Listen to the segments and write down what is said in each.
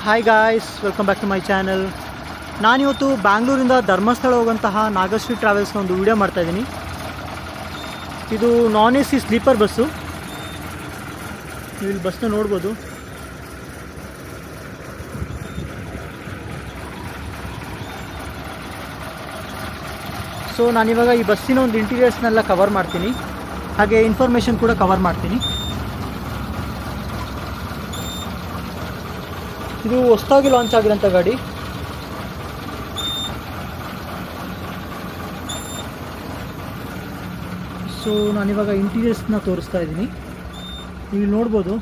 Hi guys, welcome back to my channel. ನಾನಿವತ್ತು ಬ್ಯಾಂಗ್ಳೂರಿಂದ ಧರ್ಮಸ್ಥಳ ಹೋಗುವಂತಹ ನಾಗಶ್ರೀ ಟ್ರಾವೆಲ್ಸ್ನ ಒಂದು ವಿಡಿಯೋ ಮಾಡ್ತಾಯಿದ್ದೀನಿ. ಇದು ನಾನ್ AC ಸ್ಲೀಪರ್ ಬಸ್ಸು. ನೀವು ಇಲ್ಲಿ ಬಸ್ನ ನೋಡ್ಬೋದು. ಸೊ ನಾನಿವಾಗ ಈ ಬಸ್ಸಿನ ಒಂದು ಇಂಟೀರಿಯರ್ಸ್ನೆಲ್ಲ ಕವರ್ ಮಾಡ್ತೀನಿ, ಹಾಗೆ ಇನ್ಫಾರ್ಮೇಷನ್ ಕೂಡ ಕವರ್ ಮಾಡ್ತೀನಿ. ಇದು ಹೊಸದಾಗಿ ಲಾಂಚ್ ಆಗಿರೋಂಥ ಗಾಡಿ. ಸೊ ನಾನಿವಾಗ ಇಂಟೀರಿಯರ್ಸ್ನ ತೋರಿಸ್ತಾ ಇದ್ದೀನಿ. ನೀವು ನೋಡ್ಬೋದು.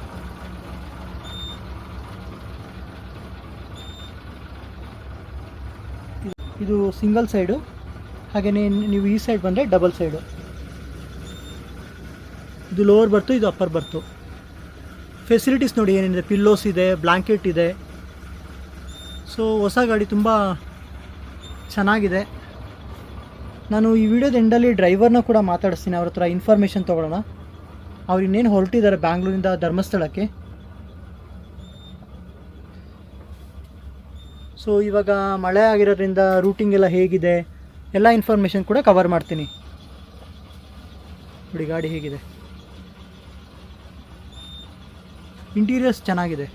ಇದು ಸಿಂಗಲ್ ಸೈಡು, ಹಾಗೆಯೇ ನೀವು ಈ ಸೈಡ್ ಬಂದರೆ ಡಬಲ್ ಸೈಡು. ಇದು ಲೋವರ್ ಬರ್ತು, ಇದು ಅಪ್ಪರ್ ಬರ್ತು. ಫೆಸಿಲಿಟೀಸ್ ನೋಡಿ ಏನೇನಿದೆ. ಪಿಲ್ಲೋಸ್ ಇದೆ, ಬ್ಲ್ಯಾಂಕೆಟ್ ಇದೆ. ಸೊ ಹೊಸ ಗಾಡಿ ತುಂಬ ಚೆನ್ನಾಗಿದೆ. ನಾನು ಈ ವಿಡಿಯೋದ ಎಂಡಲ್ಲಿ ಡ್ರೈವರ್ನ ಕೂಡ ಮಾತಾಡಿಸ್ತೀನಿ, ಅವ್ರ ಹತ್ರ ಇನ್ಫಾರ್ಮೇಷನ್ ತೊಗೊಳ್ಳೋಣ. ಅವ್ರು ಇನ್ನೇನು ಹೊರಟಿದ್ದಾರೆ ಬ್ಯಾಂಗ್ಳೂರಿಂದ ಧರ್ಮಸ್ಥಳಕ್ಕೆ. ಸೊ ಇವಾಗ ಮಳೆ ಆಗಿರೋದ್ರಿಂದ ರೂಟಿಂಗ್ ಎಲ್ಲ ಹೇಗಿದೆ ಎಲ್ಲ ಇನ್ಫಾರ್ಮೇಷನ್ ಕೂಡ ಕವರ್ ಮಾಡ್ತೀನಿ. ನೋಡಿ ಗಾಡಿ ಹೇಗಿದೆ. ಇಂಟೀರಿಯರ್ಸ್ ಚೆನ್ನಾಗಿದೆ,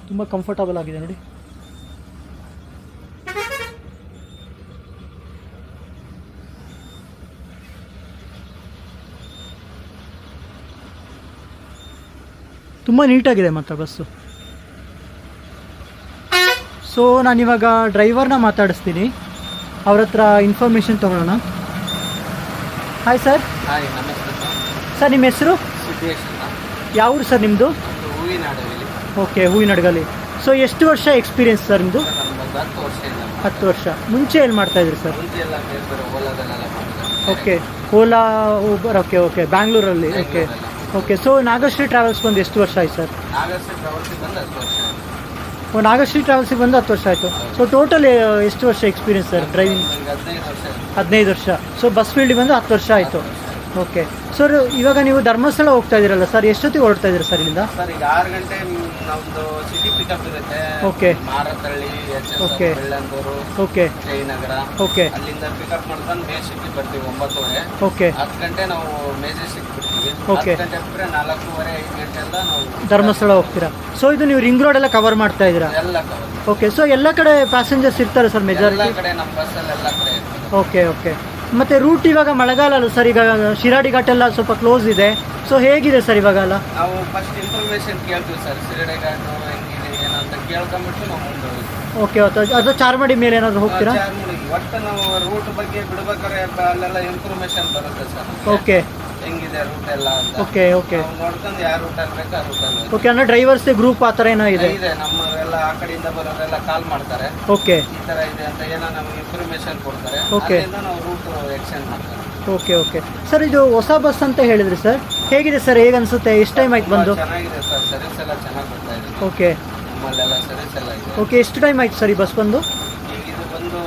ತುಂಬ ಕಂಫರ್ಟಬಲ್ ಆಗಿದೆ ನೋಡಿ. ತುಂಬ ನೀಟಾಗಿದೆ ಮಾತ್ರ ಬಸ್ಸು. ಸೊ ನಾನಿವಾಗ ಡ್ರೈವರ್ನ ಮಾತಾಡಿಸ್ತೀನಿ, ಅವ್ರ ಹತ್ರ ಇನ್ಫಾರ್ಮೇಷನ್ ತೊಗೊಳ್ಳೋಣ. Hi sir. ಹಾಯ್, ನಮಸ್ತೆ ಸರ್. ನಿಮ್ಮ ಹೆಸರು? ಸಿದ್ದೇಶ್ ಅಂತ. ಯಾವ ಊರು ಸರ್ ನಿಮ್ಮದು? ಹೂವಿನಡಗಲಿ. ಓಕೆ, ಹೂವಿನಡಗಲಿ. ಸೊ ಎಷ್ಟು ವರ್ಷ ಎಕ್ಸ್ಪೀರಿಯನ್ಸ್ ಸರ್ ನಿಮ್ಮದು? 10 ವರ್ಷದಿಂದ. 10 ವರ್ಷ. ಮುಂಚೆ ಏನು ಮಾಡ್ತಾಯಿದ್ರಿ ಸರ್? ಮುಂಚೆ ಎಲ್ಲ ಬೇರೆ ಓಲಾದಲ್ಲೆಲ್ಲ ಮಾಡ್ತಾರೆ. Okay, Ola, Uber. Okay okay, ಬ್ಯಾಂಗ್ಳೂರಲ್ಲಿ. Okay okay. So Nagashree Travels ಬಂದು ಎಷ್ಟು ವರ್ಷ ಆಯ್ತು ಸರ್? ನಾಗಶ್ರೀ ಟ್ರಾವೆಲ್ಸಿಗೆ ಬಂದು 10 ವರ್ಷ ಆಯ್ತು. ನಾಗಶ್ರೀ ಟ್ರಾವೆಲ್ಸಿಗೆ ಬಂದು 10 ವರ್ಷ ಆಯಿತು. ಸೊ ಟೋಟಲ್ ಎಷ್ಟು ವರ್ಷ ಎಕ್ಸ್ಪೀರಿಯನ್ಸ್ ಸರ್ ಡ್ರೈವಿಂಗ್? 15 ವರ್ಷ ಆಯ್ತು. 15 ವರ್ಷ. ಸೊ ಬಸ್ ಫೀಲ್ಡಿಗೆ ಬಂದು 10 ವರ್ಷ ಆಯಿತು. ಓಕೆ ಸರ್, ಇವಾಗ ನೀವು ಧರ್ಮಸ್ಥಳ ಹೋಗ್ತಾ ಇದ್ದೀರಲ್ಲ ಸರ್, ಎಷ್ಟೊತ್ತಿಗೆ ಹೊರಡ್ತಾ ಇದ್ದೀರಾ ಸರ್ ಇಲ್ಲಿಂದ? ಸರ್ ಈಗ 6 ಗಂಟೆ ನಮ್ಮದು ಸಿಟಿ ಪಿಕಪ್ ಇರುತ್ತೆ. Okay. Marathahalli, okay. Bellandur, okay. Jayanagar. Okay. ಅಲ್ಲಿಂದ ಪಿಕಪ್ ಮಾಡ್ಕೊಂಡು ಮೇಜೆಸ್ಟಿಕ್ ಬರ್ತೀವಿ 9:30. ಓಕೆ. 10 ಗಂಟೆ ನಾವು ಮೇಜೆಸ್ಟಿಕ್ ಬಿಡ್ತೀವಿ. ಓಕೆ. 10 ಗಂಟೆ ಬಿಟ್ಟರೆ 4:30, 5 ಗಂಟೆ ಎಲ್ಲ ನಾವು ಧರ್ಮಸ್ಥಳ ಹೋಗ್ತೀರಾ. ಸೊ ಇದು ನೀವು ರಿಂಗ್ ರೋಡ್ ಎಲ್ಲ ಕವರ್ ಮಾಡ್ತಾ ಇದ್ದೀರಾ? ಎಲ್ಲ ಕವರ್. ಓಕೆ. ಸೊ ಎಲ್ಲ ಕಡೆ ಪ್ಯಾಸೆಂಜರ್ಸ್ ಇರ್ತಾರೆ ಸರ್ ಎಲ್ಲ ಮೆಜಾರಿಟಿ? ಕಡೆ ನಮ್ಮ ಬಸ್ಸಲ್ಲಿ ಎಲ್ಲ ಕಡೆ ಇರ್ತದೆ. Okay okay. ಮತ್ತು ರೂಟ್ ಇವಾಗ ಮಳೆಗಾಲ ಅಲ್ಲ ಸರ್, ಈಗ ಶಿರಾಡಿ ಘಾಟ್ ಎಲ್ಲ ಸ್ವಲ್ಪ ಕ್ಲೋಸ್ ಇದೆ. ಸೊ ಹೇಗಿದೆ ಸರ್ ಇವಾಗೆಲ್ಲ? ನಾವು ಫಸ್ಟ್ ಇನ್ಫಾರ್ಮೇಶನ್ ಕೇಳ್ತೀವಿ ಸರ್, ಶಿರಾಡಿ ಘಾಟ್ ಹೆಂಗಿದೆ ಏನಂತ ಕೇಳ್ಕೊಂಬಿಟ್ಟು ನಾವು ಮುಂದೆ ಹೋಗ್ತೀವಿ. ಓಕೆ. ಅದು ಚಾರ್ಮಡಿ ಮೇಲೆ ಏನಾದರೂ ಹೋಗ್ತೀರಾ? ಒಟ್ಟು ನಾವು ರೂಟ್ ಬಗ್ಗೆ ಬಿಡ್ಬೇಕಾದ್ರೆ ಅಲ್ಲೆಲ್ಲ ಇನ್ಫಾರ್ಮೇಶನ್ ಬರುತ್ತೆ ಸರ್. ಓಕೆ. ಹೆಂಗಿದೆ ರೂಟ್ ಎಲ್ಲ ಅಂತ. Okay okay. ನಾವು ನೋಡ್ಕೊಂಡು ಯಾವ ರೂಟ್ ಆಗ್ಬೇಕು ಆ ರೂಟಲ್ಲಿ. ಓಕೆ, ಅಂದರೆ ಡ್ರೈವರ್ಸ್ ಗ್ರೂಪ್ ಆ ಥರ ಏನೋ ಇದೆ? ಇದೆ, ನಮ್ಮವರೆಲ್ಲ ಆ ಕಡೆಯಿಂದ ಬರೋರೆಲ್ಲ ಕಾಲ್ ಮಾಡ್ತಾರೆ. ಓಕೆ. ಈ ಥರ ಇದೆ ಅಂತ ಏನೋ ನಮ್ಗೆ ಇನ್ಫಾರ್ಮೇಶನ್ ಕೊಡ್ತಾರೆ. ಓಕೆ. ಅದರಿಂದ ನಾವು ರೂಟ್ ಎಕ್ಸ್ಚೇಂಜ್ ಮಾಡ್ತಾರೆ. Okay okay. ಸರ್ ಇದು ಹೊಸ ಬಸ್ ಅಂತ ಹೇಳಿದ್ರಿ ಸರ್, ಹೇಗಿದೆ ಸರ್? ಹೇಗೆ ಅನಿಸುತ್ತೆ? ಎಷ್ಟು ಟೈಮ್ ಆಯ್ತು ಬಂದು? ಚೆನ್ನಾಗಿದೆ ಸರ್, ಸರ್ವಿಸ್ ಎಲ್ಲ ಚೆನ್ನಾಗಿ ಬರ್ತಾ ಇದೆ. ಓಕೆ. ನಮ್ಮಲ್ಲೆಲ್ಲ ಸರ್ವಿಸ್ ಎಲ್ಲ ಇದೆ. ಓಕೆ. ಎಷ್ಟು ಟೈಮ್ ಆಯ್ತು ಸರ್ ಈ ಬಸ್ ಬಂದು? ಈಗ ಇದು ಬಂದು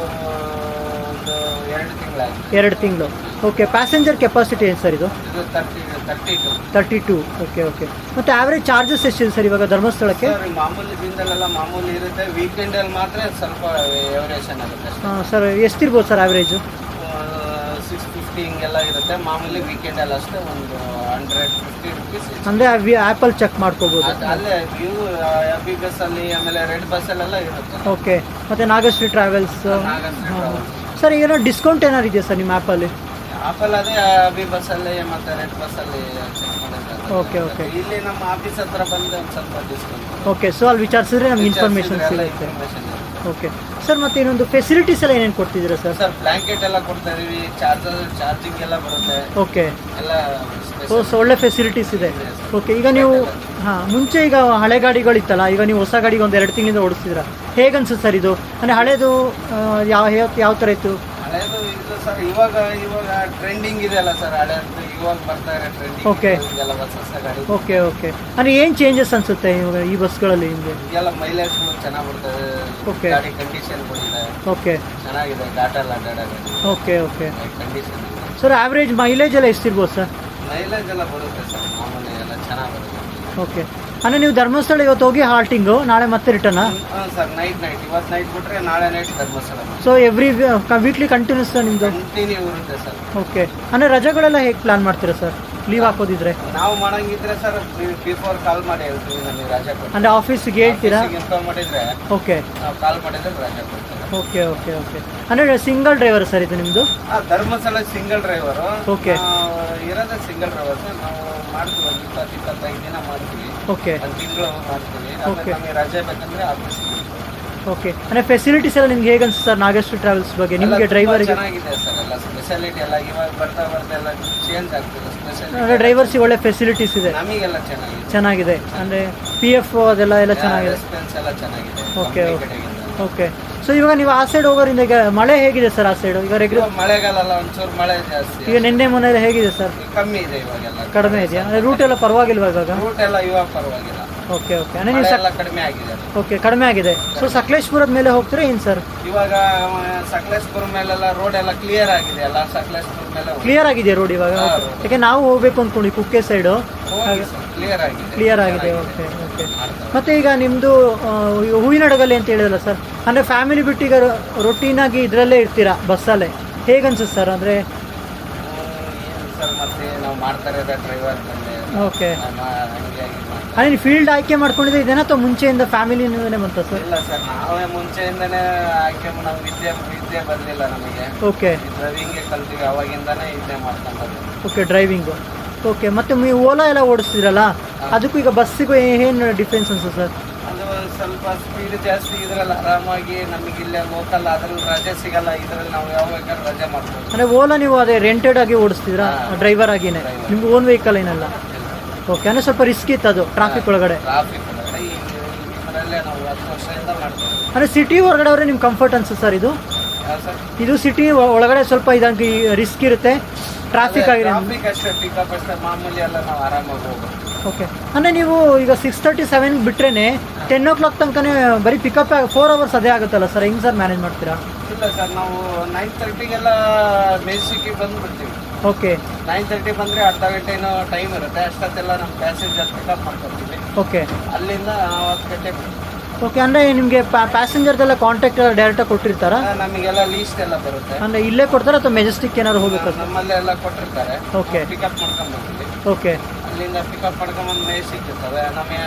ಒಂದು 2 ತಿಂಗಳಾಗಿದೆ. 2 ತಿಂಗಳು. ಓಕೆ. ಪ್ಯಾಸೆಂಜರ್ ಕೆಪಾಸಿಟಿ ಏನು ಸರ್ ಇದು? ಇದು 32. 32. Okay okay. ಮತ್ತು ಆವ್ರೇಜ್ ಚಾರ್ಜಸ್ ಎಷ್ಟಿದೆ ಸರ್ ಇವಾಗ ಧರ್ಮಸ್ಥಳಕ್ಕೆ? ಸರ್ ಮಾಮೂಲಿ ದಿನದಲ್ಲೆಲ್ಲ ಮಾಮೂಲಿ ಇರುತ್ತೆ, ವೀಕೆಂಡಲ್ಲಿ ಮಾತ್ರ ಸ್ವಲ್ಪ ವೇರಿಯೇಷನ್ ಆಗುತ್ತೆ ಅಷ್ಟೇ. Sir ಎಷ್ಟಿರ್ಬೋದು sir average? 650 ಹಿಂಗೆಲ್ಲ ಇರುತ್ತೆ. ಮಾಮೂಲಿ ವೀಕೆಂಡಲ್ಲಿ ಅಷ್ಟೇ ಒಂದು 150 ರುಪೀಸ್. ಅಂದರೆ ಆ್ಯಪಲ್ಲಿ ಚೆಕ್ ಮಾಡ್ಕೋಬೋದು. ಅಲ್ಲೇ ವ್ಯೂ ಅಬಿ ಬಸ್ಸಲ್ಲಿ, ಆಮೇಲೆ ರೆಡ್ ಬಸ್ಸಲ್ಲೆಲ್ಲ ಇರುತ್ತೆ. ಓಕೆ. ಮತ್ತು Nagashree travels. Nagashree travels. Sir ಏನೋ ಡಿಸ್ಕೌಂಟ್ ಏನಾರು ಇದೆಯಾ ಸರ್ ನಿಮ್ಮ ಆ್ಯಪಲ್ಲಿ? ಆಪಲ್ ಅದೇ ಅಬಿ ಬಸ್ಸಲ್ಲಿ ಮತ್ತು ರೆಡ್ ಬಸ್ಸಲ್ಲಿ ಚೆಕ್ ಮಾಡಿದ್ರೆ. Okay okay. ಇಲ್ಲಿ ನಮ್ಮ ಆಫೀಸ್ ಹತ್ರ ಬಂದು ಒಂದು ಸ್ವಲ್ಪ ಡಿಸ್ಕೌಂಟ್. ಓಕೆ. ಸೊ ಅಲ್ಲಿ ವಿಚಾರಿಸಿದ್ರೆ ನಮ್ಗೆ ಇನ್ಫಾರ್ಮೇಷನ್ ಸಿಗುತ್ತೆ. Okay sir. ಮತ್ತು ಇನ್ನೊಂದು ಫೆಸಿಲಿಟೀಸ್ ಎಲ್ಲ ಏನೇನು ಕೊಡ್ತಿದ್ದೀರಾ ಸರ್? ಸರ್ ಬ್ಲ್ಯಾಂಕೆಟ್ ಎಲ್ಲ ಕೊಡ್ತಾ ಇದೀವಿ, ಚಾರ್ಜಿಂಗ್ ಎಲ್ಲ ಬರುತ್ತೆ. ಓಕೆ. ಎಲ್ಲ ಸೊ ಒಳ್ಳೆ ಫೆಸಿಲಿಟೀಸ್ ಇದೆ. ಓಕೆ. ಈಗ ನೀವು ಮುಂಚೆ ಈಗ ಹಳೆ ಗಾಡಿಗಳಿತ್ತಲ್ಲ, ಈಗ ನೀವು ಹೊಸ ಗಾಡಿಗೆ ಒಂದು 2 ತಿಂಗಳಿಂದ ಓಡಿಸ್ತಿದ್ದೀರಾ, ಹೇಗೆ ಅನ್ಸುತ್ತೆ ಸರ್ ಇದು? ಅಂದರೆ ಹಳೇದು ಯಾವ ಥರ ಇತ್ತು? ಹಳೇದು ಇದು ಸರ್ ಇವಾಗ ಟ್ರೆಂಡಿಂಗ್ ಇದೆ ಅಲ್ಲ ಸರ್, ಹಳೇದು ಇವಾಗ ಬರ್ತಾ ಇರೋ ಟ್ರೆಂಡಿಂಗ್. ಓಕೆ. ಇದೆಲ್ಲ ಹೊಸ ಗಾಡಿ. Okay okay. ಅಂದರೆ ಏನು ಚೇಂಜಸ್ ಅನ್ಸುತ್ತೆ ಇವಾಗ ಈ ಬಸ್ಗಳಲ್ಲಿ ನಿಮಗೆ? ಇದೆಲ್ಲ ಮೈಲೇಜ್ ಚೆನ್ನಾಗಿ ಬರ್ತದೆ. ಓಕೆ. ಗಾಡಿ ಕಂಡೀಷನ್ ಇದೆ. ಓಕೆ. ಚೆನ್ನಾಗಿದೆ, ಘಾಟಲ್ಲಿ ಅಡ್ಡಾಡೋದು. Okay okay. Condition. Sir average mileage ಎಲ್ಲ ಎಷ್ಟಿರ್ಬೋದು ಸರ್? ಮೈಲೇಜ್ ಎಲ್ಲ ಬರುತ್ತೆ ಸರ್, ಮಾಮೂಲಿ ಎಲ್ಲ ಚೆನ್ನಾಗಿ ಬರುತ್ತೆ. ಓಕೆ. ಅಂದರೆ ನೀವು ಧರ್ಮಸ್ಥಳ ಇವತ್ತು ಹೋಗಿ ಹಾಲ್ಟಿಂಗು, ನಾಳೆ ಮತ್ತೆ ರಿಟರ್ನಾ? ಸರ್ ನೈಟ್ ಇವತ್ತು ನೈಟ್ ಬಿಟ್ರೆ ನಾಳೆ night Dharmasthala. So every weekly continues ನಿಮ್ಮದು? ಕಂಟಿನ್ಯೂ ಇರುತ್ತೆ ಸರ್. ಓಕೆ, ಅಂದರೆ ರಜೆಗಳೆಲ್ಲ ಹೇಗೆ ಪ್ಲಾನ್ ಮಾಡ್ತೀರಾ ಸರ್ ಲೀವ್ ಹಾಕೋದಿದ್ರೆ? ನಾವು ಮಾಡಂಗಿದ್ರೆ ಸರ್ ಬಿಫೋರ್ ಕಾಲ್ ಮಾಡಿ ಹೇಳ್ತೀವಿ ನಮಗೆ ರಜೆ ಕೊಡ್ತೀವಿ. ಅಂದರೆ ಆಫೀಸಿಗೆ ಹೇಳ್ತೀರಾ? ಇನ್ಫಾರ್ಮ್ ಮಾಡಿದ್ರೆ ಓಕೆ, ನಾವು ಕಾಲ್ ಮಾಡಿದ್ರೆ ರಜೆ ಕೊಡ್ತೀವಿ. Okay okay okay. ಅಂದರೆ ಸಿಂಗಲ್ ಡ್ರೈವರ್ ಸರ್ ಇದು ನಿಮ್ಮದು? Dharmasthala single driver. ಓಕೆ, ಇರೋದೇ ಸಿಂಗಲ್ ಡ್ರೈವರ್ ಸರ್. ನಾವು ಮಾಡ್ತೀವಿ ಒಂದು 20-25 ದಿನ ಮಾಡ್ತೀವಿ. ಓಕೆ, ಒಂದು ತಿಂಗಳು ಮಾಡ್ತೀವಿ. Okay. ನಮಗೆ ರಜೆ ಬೇಕಂದ್ರೆ ಆಫೀಸಿಗೆ. ಓಕೆ. ಅಂದರೆ ಫೆಸಿಲಿಟೀಸ್ ಎಲ್ಲ ನಿಮ್ಗೆ ಹೇಗೆ ಅನ್ಸುತ್ತೆ ಸರ್ ನಾಗಶ್ರೀ ಟ್ರಾವೆಲ್ಸ್ ಬಗ್ಗೆ? ನಿಮಗೆ ಡ್ರೈವರ್ಗೆ ಚೆನ್ನಾಗಿದೆ ಸರ್. ಎಲ್ಲ ಸ್ಪೆಷಾಲಿಟಿ ಎಲ್ಲ ಇವಾಗ ಬರ್ತಾ ಎಲ್ಲ ಚೇಂಜ್ ಆಗ್ತದೆ. ಸ್ಪೆಷಾಲಿಟಿ ಅಂದರೆ ಡ್ರೈವರ್ಸಿಗೆ ಒಳ್ಳೆ ಫೆಸಿಲಿಟೀಸ್ ಇದೆ? ನಮಗೆಲ್ಲ ಚೆನ್ನಾಗಿದೆ. ಚೆನ್ನಾಗಿದೆ. ಅಂದರೆ ಪಿ ಎಫ್ ಅದೆಲ್ಲ ಚೆನ್ನಾಗಿದೆ? ರೆಸ್ಪಾನ್ಸ್ ಎಲ್ಲ ಚೆನ್ನಾಗಿದೆ. Okay okay. ಸೊ ಇವಾಗ ನೀವು ಆ ಸೈಡ್ ಹೋಗೋದ್ರಿಂದ ಈಗ ಮಳೆ ಹೇಗಿದೆ ಸರ್ ಆ ಸೈಡು? ಈಗ ರೆಗ್ಯುಲರ್ ಮಳೆಗಾಲ ಒಂಚೂರು ಮಳೆ ಜಾಸ್ತಿ. ಈಗ ನಿನ್ನೆ ಮೊನ್ನೆ ಹೇಗಿದೆ ಸರ್? ಕಮ್ಮಿ ಇದೆ ಇವಾಗೆಲ್ಲ. ಕಡಿಮೆ ಇದೆಯಾ? ಅಂದರೆ ರೂಟ್ ಎಲ್ಲ ಪರವಾಗಿಲ್ವಾ ಇವಾಗ? ರೂಟ್ ಎಲ್ಲ ಇವಾಗ ಪರವಾಗಿಲ್ಲ. Okay okay. ಅಂದರೆ ಮಳೆ ನೀವು ಎಲ್ಲ ಕಡಿಮೆ ಆಗಿದೆ. ಓಕೆ, ಕಡಿಮೆ ಆಗಿದೆ. ಸೊ ಸಕಲೇಶ್ಪುರದ ಮೇಲೆ ಹೋಗ್ತೀರಾ ಏನು ಸರ್? ಇವಾಗ ಸಕಲೇಶ್ಪುರ ಮೇಲೆಲ್ಲ ರೋಡ್ ಎಲ್ಲ ಕ್ಲಿಯರ್ ಆಗಿದೆ. ಎಲ್ಲ ಸಕಲೇಶ್ಪುರ ಮೇಲೆ ಕ್ಲಿಯರ್ ಆಗಿದೆಯಾ ರೋಡ್ ಇವಾಗ? ಯಾಕೆ ನಾವು ಹೋಗ್ಬೇಕು ಅಂದ್ಕೊಂಡು ಕುಕ್ಕೆ ಸೈಡು ಕ್ಲಿಯರ್ ಆಗಿದೆ. ಕ್ಲಿಯರ್ ಆಗಿದೆ. Okay okay. ಮತ್ತು ಈಗ ನಿಮ್ಮದು ಹೂವಿನಡಗಲ್ಲಿ ಅಂತ ಹೇಳಿದಲ್ಲ ಸರ್, ಅಂದರೆ ಫ್ಯಾಮಿಲಿ ಬಿಟ್ಟು ಈಗ ರೊಟೀನಾಗಿ ಇದರಲ್ಲೇ ಇರ್ತೀರಾ ಬಸ್ಸಲ್ಲೇ, ಹೇಗೆ ಅನ್ಸುತ್ತೆ ಸರ್? ಅಂದರೆ ಸರ್ ಮತ್ತೆ ನಾವು ಮಾಡ್ತಾ ಇರೋದ ಡ್ರೈವರ್ ಓಕೆ. ಅಂದರೆ ನೀವು ಫೀಲ್ಡ್ ಆಯ್ಕೆ ಮಾಡ್ಕೊಂಡಿದ್ದೆ ಇದೇನಾ ಅಥವಾ ಮುಂಚೆಯಿಂದ ಫ್ಯಾಮಿಲಿನೇ ಬಂತ ಸರ್? ಇಲ್ಲ ಸರ್, ನಾವೇ ಮುಂಚೆಯಿಂದನೇ ಆಯ್ಕೆ ನಾವು ವಿದ್ಯೆ ಬರಲಿಲ್ಲ ನಮಗೆ. ಓಕೆ, ಡ್ರೈವಿಂಗ್ಗೆ ಕಲ್ತೀವಿ, ಅವಾಗಿಂದಾನೇ ಇದನ್ನೇ ಮಾಡ್ಕೊಂಡು. Okay, driving. ಓಕೆ. ಮತ್ತು ನೀವು ಓಲಾ ಎಲ್ಲ ಓಡಿಸ್ತೀರಲ್ಲ, ಅದಕ್ಕೂ ಈಗ ಬಸ್ಸಿಗೂ ಏನು ಡಿಫ್ರೆನ್ಸ್ ಅನ್ಸುತ್ತೆ ಸರ್? ಅದು ಸ್ವಲ್ಪ ಸ್ಪೀಡ್ ಜಾಸ್ತಿ. ಇದ್ರಲ್ಲಿ ಆರಾಮಾಗಿ ನಮಗೆ ಇಲ್ಲೇ ಲೋಕಲ್ ಅದ್ರಲ್ಲಿ ರಜೆ ಸಿಗಲ್ಲ. ಇದ್ರಲ್ಲಿ ನಾವು ಯಾವ ಬೇಕಾದ್ರೂ ರಜೆ ಮಾಡ್ಬೋದು. ಅಂದರೆ ಓಲಾ ನೀವು ಅದೇ ರೆಂಟೆಡ್ ಆಗಿ ಓಡಿಸ್ತಿದ್ರಾ ಡ್ರೈವರ್ ಆಗಿನೇ? ನಿಮ್ಗೆ ಓನ್ ವೆಹಿಕಲ್ ಏನಲ್ಲ? ಓಕೆ. ಅಂದರೆ ಸ್ವಲ್ಪ ರಿಸ್ಕ್ ಇತ್ತು ಅದು ಟ್ರಾಫಿಕ್ ಒಳಗಡೆ? ಟ್ರಾಫಿಕ್ ಒಳಗಡೆ ಇದರಲ್ಲೇ ನಾವು 10 ವರ್ಷದಿಂದ ಮಾಡ್ತೀವಿ. ಅಂದರೆ ಸಿಟಿ ಹೊರಗಡೆ ಅವರೇ ನಿಮ್ಗೆ ಕಂಫರ್ಟ್ ಅನ್ಸುತ್ತೆ ಸರ್ ಇದು? ಸರ್ ಇದು ಸಿಟಿ ಒಳಗಡೆ ಸ್ವಲ್ಪ ಇದಾಗಿ ರಿಸ್ಕ್ ಇರುತ್ತೆ, ಟ್ರಾಫಿಕ್ ಆಗಿದೆ. ಟ್ರಾಫಿಕ್ ಅಷ್ಟೇ, ಪಿಕಪ್ ಅಷ್ಟೇ, ಮಾಮೂಲಿ ಎಲ್ಲ ನಾವು ಆರಾಮಾಗಿ ಹೋಗ್ಬೋದು. ಓಕೆ. ಅಂದರೆ ನೀವು ಈಗ 6:37 ಬಿಟ್ರೆ 10 o'clock ತನಕನೇ ಬರೀ ಪಿಕಪ್ 4 hours ಅದೇ ಆಗುತ್ತಲ್ಲ ಸರ್, ಹೆಂಗೆ ಸರ್ ಮ್ಯಾನೇಜ್ ಮಾಡ್ತೀರಾ? ಇಲ್ಲ ಸರ್, ನಾವು 9:30ಗೆಲ್ಲ ಮೆಜೆಸ್ಟಿಕ್ಕಿಗೆ ಬಂದುಬಿಡ್ತೀವಿ. ಓಕೆ. 9:30 ಬಂದರೆ ಅರ್ಧ ಗಂಟೆ ಏನೋ ಟೈಮ್ ಇರುತ್ತೆ. ಅಷ್ಟೊತ್ತೆಲ್ಲ ನಮ್ಮ ಪ್ಯಾಸೆಂಜರ್ ಪಿಕಪ್ ಮಾಡ್ಕೊತೀವಿ. ಓಕೆ. ಅಲ್ಲಿಂದ 10 ಗಂಟೆ. ಓಕೆ. ಅಂದರೆ ನಿಮಗೆ ಪ್ಯಾಸೆಂಜರ್ದೆಲ್ಲ ಕಾಂಟ್ಯಾಕ್ಟ್ ಡೈರೆಕ್ಟಾಗಿ ಕೊಟ್ಟಿರ್ತಾರಾ? ನಮಗೆಲ್ಲ ಲೀಸ್ಟ್ ಎಲ್ಲ ಬರುತ್ತೆ. ಅಂದರೆ ಇಲ್ಲೇ ಕೊಡ್ತಾರಾ ಅಥವಾ ಮೆಜೆಸ್ಟಿಕ್ ಏನಾದ್ರು ಹೋಗ್ಬೇಕಾ ಸರ್? ನಮ್ಮಲ್ಲೇ ಎಲ್ಲ ಕೊಟ್ಟಿರ್ತಾರೆ. ಓಕೆ. ಪಿಕಪ್ ಮಾಡ್ಕೊಂಡು ಹೋಗ್ತೀವಿ. ಓಕೆ. ಅಲ್ಲಿಂದ ಪಿಕಪ್ ಮಾಡ್ಕೊಂಬಂದು ಮೆಜೆಸ್ಟಿಕ್ ಇರ್ತವೆ. ನಮಗೆ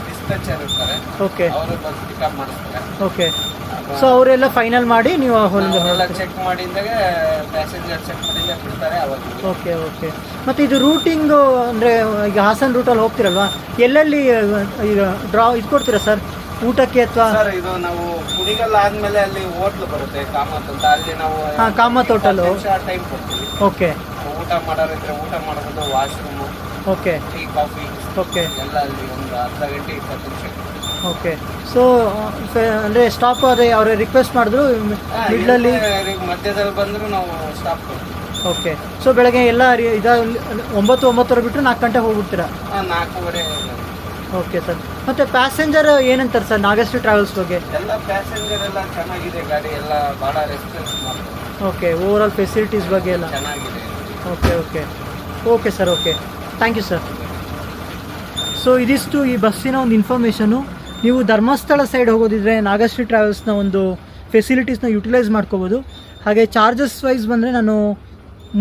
ಡಿಸ್ಪೆಚರ್ ಇರ್ತಾರೆ, ಓಕೆ. ಅವರು ಬಂದು ಪಿಕಪ್ ಮಾಡಿಸ್ತಾರೆ. ಓಕೆ. ಸೊ ಅವರೆಲ್ಲ ಫೈನಲ್ ಮಾಡಿ ನೀವು ಅವರೆಲ್ಲ ಚೆಕ್ ಮಾಡಿದಾಗ ಪ್ಯಾಸೆಂಜರ್ ಚೆಕ್ ಮಾಡಿದಾಗ ಬಿಡ್ತಾರೆ ಅವಾಗ. Okay okay. ಮತ್ತು ಇದು ರೂಟಿಂಗು ಅಂದರೆ ಈಗ ಹಾಸನ್ ರೂಟಲ್ಲಿ ಹೋಗ್ತಿರಲ್ವಾ, ಎಲ್ಲೆಲ್ಲಿ ಈಗ ಇದು ಕೊಡ್ತೀರಾ ಸರ್ ಊಟಕ್ಕೆ ಅಥವಾ? ಸರ್ ಇದು ನಾವು ಕುಣಿಗಲ್ ಆದ್ಮೇಲೆ ಅಲ್ಲಿ ಹೋಟ್ಲು ಬರುತ್ತೆ ಕಾಮತ್ ಅಂತ, ಅಲ್ಲಿ ನಾವು ಕಾಮತ್ ಹೋಟೆಲು ಟೈಮ್ ಕೊಡ್ತೀವಿ. ಓಕೆ. ಊಟ ಮಾಡೋರಿದ್ರೆ ಊಟ ಮಾಡ್ಬೋದು, washroom, okay, tea coffee okay ಎಲ್ಲ ಅಲ್ಲಿ ಒಂದು ಅರ್ಧ ಗಂಟೆ 20 ನಿಮಿಷ. ಓಕೆ. ಸೊ ಅಂದರೆ ಸ್ಟಾಪ್ ಅದೇ ಅವ್ರು ರಿಕ್ವೆಸ್ಟ್ ಮಾಡಿದ್ರು ಮಿಡ್ಲಲ್ಲಿ ಮಧ್ಯದಲ್ಲಿ ಬಂದರೂ ನಾವು ಸ್ಟಾಪ್ ಕೊಡ್ತೀವಿ. ಓಕೆ. ಸೊ ಬೆಳಗ್ಗೆ ಎಲ್ಲ 9-9:30 ಬಿಟ್ಟರೆ 4 ಗಂಟೆ ಹೋಗ್ಬಿಡ್ತೀರಾ? 4:15. Okay sir. ಮತ್ತು ಪ್ಯಾಸೆಂಜರ್ ಏನಂತಾರೆ ಸರ್ ನಾಗಶ್ರೀ ಟ್ರಾವೆಲ್ಸ್ ಬಗ್ಗೆ? ಎಲ್ಲ ಪ್ಯಾಸೆಂಜರ್ ಎಲ್ಲ ಚೆನ್ನಾಗಿದೆ, ಗಾಡಿ ಎಲ್ಲ ಭಾಳ ರೆಸ್ಪಾನ್ಸ್ ಮಾಡ್ತಾರೆ. ಓಕೆ. ಓವರ್ ಆಲ್ ಫೆಸಿಲಿಟೀಸ್ ಬಗ್ಗೆ ಎಲ್ಲ ಚೆನ್ನಾಗಿದೆ. Okay okay okay sir. Okay, thank you sir. So ಇದಿಷ್ಟು ಈ ಬಸ್ಸಿನ ಒಂದು ಇನ್ಫಾರ್ಮೇಷನು. ನೀವು ಧರ್ಮಸ್ಥಳ ಸೈಡ್ ಹೋಗೋದಿದ್ರೆ ನಾಗಶ್ರೀ ಟ್ರಾವೆಲ್ಸ್ನ ಒಂದು ಫೆಸಿಲಿಟೀಸ್ನ ಯುಟಿಲೈಸ್ ಮಾಡ್ಕೋಬೋದು. ಹಾಗೆ ಚಾರ್ಜಸ್ ವೈಸ್ ಬಂದರೆ ನಾನು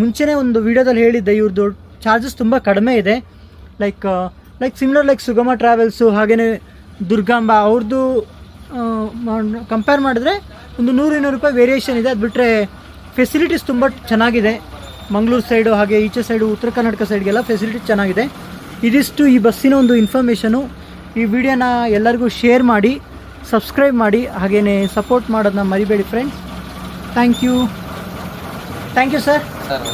ಮುಂಚೆನೇ ಒಂದು ವೀಡಿಯೋದಲ್ಲಿ ಹೇಳಿದ್ದೆ, ಇವ್ರದ್ದು ಚಾರ್ಜಸ್ ತುಂಬ ಕಡಿಮೆ ಇದೆ. ಲೈಕ್ ಸಿಮಿಲರ್ ಲೈಕ್ ಸುಗಮ ಟ್ರಾವೆಲ್ಸು ಹಾಗೆಯೇ ದುರ್ಗಾಂಬ ಅವ್ರದ್ದು ಕಂಪೇರ್ ಮಾಡಿದ್ರೆ ಒಂದು 100-200 ರೂಪಾಯಿ ವೇರಿಯೇಷನ್ ಇದೆ. ಅದು ಬಿಟ್ಟರೆ ಫೆಸಿಲಿಟೀಸ್ ತುಂಬ ಚೆನ್ನಾಗಿದೆ. ಮಂಗಳೂರು ಸೈಡು ಹಾಗೆ ಈಚೆ ಸೈಡು ಉತ್ತರ ಕರ್ನಾಟಕ ಸೈಡ್ಗೆಲ್ಲ ಫೆಸಿಲಿಟೀಸ್ ಚೆನ್ನಾಗಿದೆ. ಇದಿಷ್ಟು ಈ ಬಸ್ಸಿನ ಒಂದು ಇನ್ಫಾರ್ಮೇಷನು. ಈ ವಿಡಿಯೋನ ಎಲ್ಲರಿಗೂ ಶೇರ್ ಮಾಡಿ, ಸಬ್ಸ್ಕ್ರೈಬ್ ಮಾಡಿ, ಹಾಗೆಯೇ ಸಪೋರ್ಟ್ ಮಾಡೋದನ್ನ ಮರಿಬೇಡಿ friends. Thank you sir. Sir